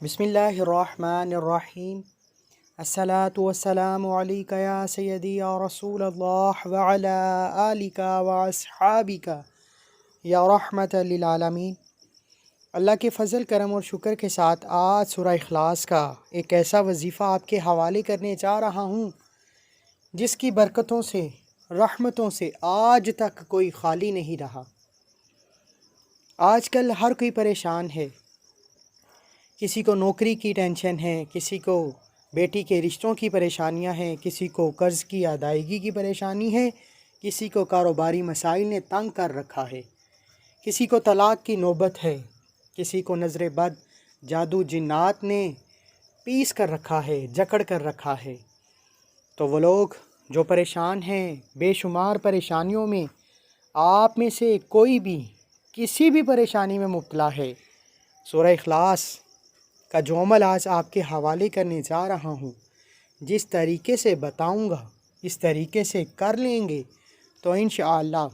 بسم اللہ الرحمن الرحیم الصلاة والسلام علیکہ یا سیدی یا رسول اللہ وعلا آلکہ واصحابکہ یا رحمت للعالمین۔ اللہ کے فضل کرم اور شکر کے ساتھ آج سورہ اخلاص کا ایک ایسا وظیفہ آپ کے حوالے کرنے جا رہا ہوں جس کی برکتوں سے رحمتوں سے آج تک کوئی خالی نہیں رہا۔ آج کل ہر کوئی پریشان ہے، کسی کو نوکری کی ٹینشن ہے، کسی کو بیٹی کے رشتوں کی پریشانیاں ہیں، کسی کو قرض کی ادائیگی کی پریشانی ہے، کسی کو کاروباری مسائل نے تنگ کر رکھا ہے، کسی کو طلاق کی نوبت ہے، کسی کو نظر بد جادو جنات نے پیس کر رکھا ہے، جکڑ کر رکھا ہے۔ تو وہ لوگ جو پریشان ہیں، بے شمار پریشانیوں میں، آپ میں سے کوئی بھی کسی بھی پریشانی میں مبتلا ہے، سورہ اخلاص کا جو عمل آج آپ کے حوالے کرنے جا رہا ہوں، جس طریقے سے بتاؤں گا، اس طریقے سے کر لیں گے تو انشاءاللہ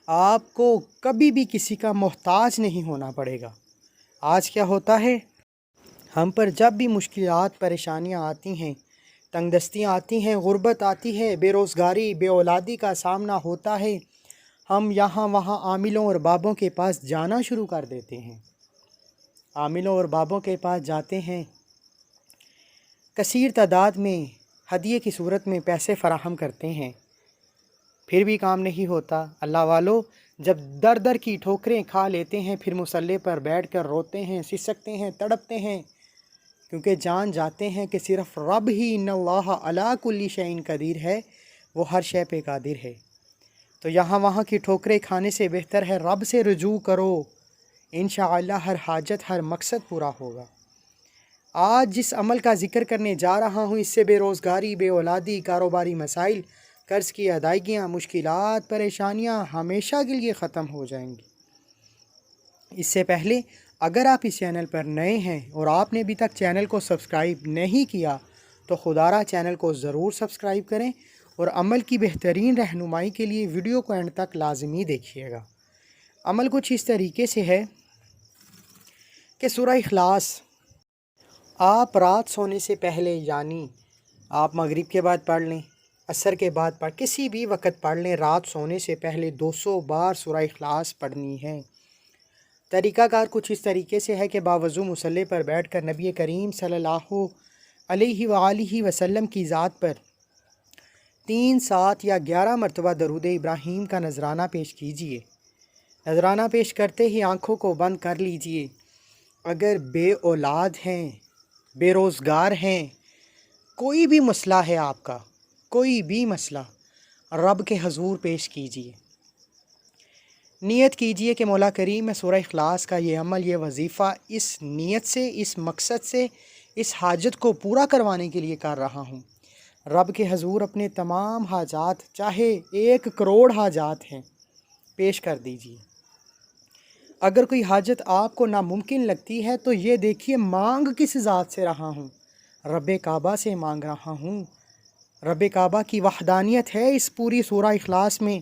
آپ کو کبھی بھی کسی کا محتاج نہیں ہونا پڑے گا۔ آج کیا ہوتا ہے، ہم پر جب بھی مشکلات پریشانیاں آتی ہیں، تنگ دستیاں آتی ہیں، غربت آتی ہے، بے روزگاری بے اولادی کا سامنا ہوتا ہے، ہم یہاں وہاں عاملوں اور بابوں کے پاس جانا شروع کر دیتے ہیں۔ عاملوں اور بابوں کے پاس جاتے ہیں، کثیر تعداد میں ہدیے کی صورت میں پیسے فراہم کرتے ہیں، پھر بھی کام نہیں ہوتا۔ اللہ والو جب در در کی ٹھوکریں کھا لیتے ہیں، پھر مصلے پر بیٹھ کر روتے ہیں، سسکتے ہیں، تڑپتے ہیں، کیونکہ جان جاتے ہیں کہ صرف رب ہی ان اللہ علی کل شیء قدیر ہے، وہ ہر شے پہ قادر ہے۔ تو یہاں وہاں کی ٹھوکریں کھانے سے بہتر ہے رب سے رجوع کرو، انشاءاللہ ہر حاجت ہر مقصد پورا ہوگا۔ آج جس عمل کا ذکر کرنے جا رہا ہوں، اس سے بے روزگاری بے اولادی کاروباری مسائل قرض کی ادائیگیاں مشکلات پریشانیاں ہمیشہ کے لیے ختم ہو جائیں گی۔ اس سے پہلے اگر آپ اس چینل پر نئے ہیں اور آپ نے ابھی تک چینل کو سبسکرائب نہیں کیا تو خدارہ چینل کو ضرور سبسکرائب کریں، اور عمل کی بہترین رہنمائی کے لیے ویڈیو کو اینڈ تک لازمی دیکھیے گا۔ عمل کچھ اس طریقے سے ہے کہ سورہ اخلاص آپ رات سونے سے پہلے، یعنی آپ مغرب کے بعد پڑھ لیں، عصر کے بعد کسی بھی وقت پڑھ لیں، رات سونے سے پہلے 200 بار سورہ اخلاص پڑھنی ہے۔ طریقہ کار کچھ اس طریقے سے ہے کہ باوضو مصلی پر بیٹھ کر نبی کریم صلی اللہ علیہ وآلہ وسلم کی ذات پر 3، 7 یا 11 مرتبہ درود ابراہیم کا نذرانہ پیش کیجئے۔ نذرانہ پیش کرتے ہی آنکھوں کو بند کر لیجئے۔ اگر بے اولاد ہیں، بے روزگار ہیں، کوئی بھی مسئلہ ہے آپ کا، کوئی بھی مسئلہ، رب کے حضور پیش کیجئے۔ نیت کیجئے کہ مولا کریم میں سورہ اخلاص کا یہ عمل، یہ وظیفہ اس نیت سے، اس مقصد سے، اس حاجت کو پورا کروانے کے لیے کر رہا ہوں۔ رب کے حضور اپنے تمام حاجات، چاہے 1 کروڑ حاجات ہیں، پیش کر دیجئے۔ اگر کوئی حاجت آپ کو ناممکن لگتی ہے تو یہ دیکھیے مانگ کس ذات سے رہا ہوں، رب کعبہ سے مانگ رہا ہوں۔ رب کعبہ کی وحدانیت ہے اس پوری سورہ اخلاص میں۔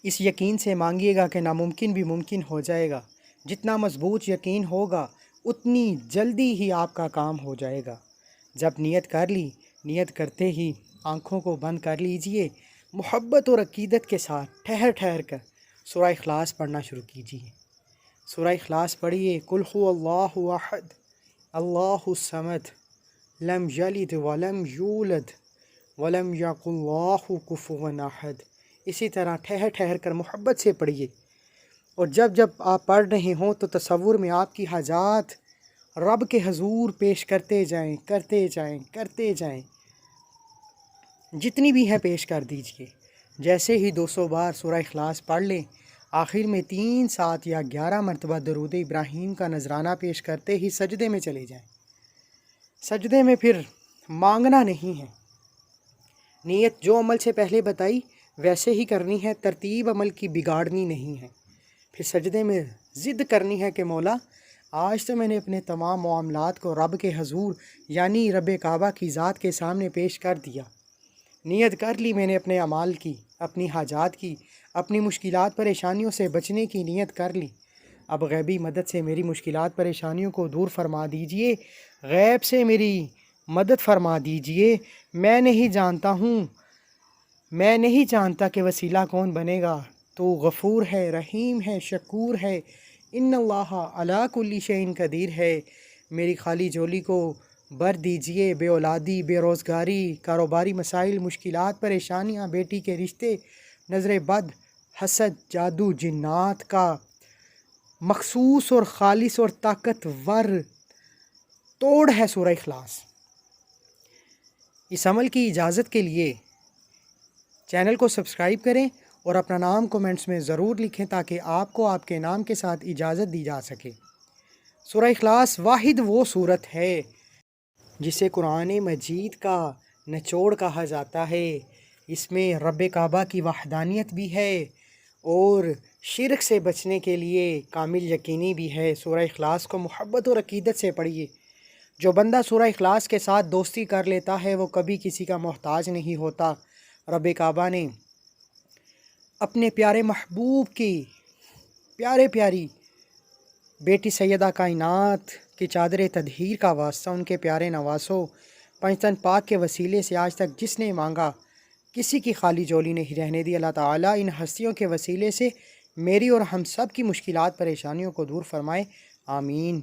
اس یقین سے مانگیے گا کہ ناممکن بھی ممکن ہو جائے گا۔ جتنا مضبوط یقین ہوگا اتنی جلدی ہی آپ کا کام ہو جائے گا۔ جب نیت کر لی، نیت کرتے ہی آنکھوں کو بند کر لیجئے، محبت اور عقیدت کے ساتھ ٹھہر ٹھہر کر سورہ اخلاص پڑھنا شروع کیجئے۔ سورہ اخلاص پڑھیے۔ قل هو اللہ احد اللہ الصمد لم یلد ولم یولد ولم یکن لہ کفوا احد۔ اسی طرح ٹھہر ٹھہر کر محبت سے پڑھیے، اور جب جب آپ پڑھ رہے ہوں تو تصور میں آپ کی حاجات رب کے حضور پیش کرتے جائیں، کرتے جائیں، کرتے جائیں، جتنی بھی ہیں پیش کر دیجئے۔ جیسے ہی 200 بار سورہ اخلاص پڑھ لیں، آخر میں 3، 7 یا 11 مرتبہ درود ابراہیم کا نذرانہ پیش کرتے ہی سجدے میں چلے جائیں۔ سجدے میں پھر مانگنا نہیں ہے، نیت جو عمل سے پہلے بتائی ویسے ہی کرنی ہے، ترتیب عمل کی بگاڑنی نہیں ہے۔ پھر سجدے میں ضد کرنی ہے کہ مولا آج تو میں نے اپنے تمام معاملات کو رب کے حضور یعنی رب کعبہ کی ذات کے سامنے پیش کر دیا۔ نیت کر لی میں نے اپنے اعمال کی، اپنی حاجات کی، اپنی مشکلات پریشانیوں سے بچنے کی نیت کر لی۔ اب غیبی مدد سے میری مشکلات پریشانیوں کو دور فرما دیجئے، غیب سے میری مدد فرما دیجئے۔ میں نہیں جانتا کہ وسیلہ کون بنے گا، تو غفور ہے، رحیم ہے، شکور ہے، ان اللہ علی کل شیء قدیر ہے۔ میری خالی جولی کو بھر دیجئے، بے اولادی، بے روزگاری، کاروباری مسائل، مشکلات، پریشانیاں، بیٹی کے رشتے، نظر بد، حسد، جادو، جنات کا مخصوص اور خالص اور طاقتور توڑ ہے سورہ اخلاص۔ اس عمل کی اجازت کے لیے چینل کو سبسکرائب کریں اور اپنا نام کومنٹس میں ضرور لکھیں تاکہ آپ کو آپ کے نام کے ساتھ اجازت دی جا سکے۔ سورہ اخلاص واحد وہ صورت ہے جسے قرآن مجید کا نچوڑ کہا جاتا ہے۔ اس میں رب کعبہ کی وحدانیت بھی ہے اور شرک سے بچنے کے لیے کامل یقینی بھی ہے۔ سورہ اخلاص کو محبت اور عقیدت سے پڑھیے۔ جو بندہ سورہ اخلاص کے ساتھ دوستی کر لیتا ہے وہ کبھی کسی کا محتاج نہیں ہوتا۔ رب کعبہ نے اپنے پیارے محبوب کی پیاری بیٹی سیدہ کائنات کی چادر تطہیر کا واسطہ ان کے پیارے نواسوں پنجتن پاک کے وسیلے سے آج تک جس نے مانگا کسی کی خالی جولی نہیں رہنے دی۔ اللہ تعالیٰ ان ہستیوں کے وسیلے سے میری اور ہم سب کی مشکلات پریشانیوں کو دور فرمائے، آمین۔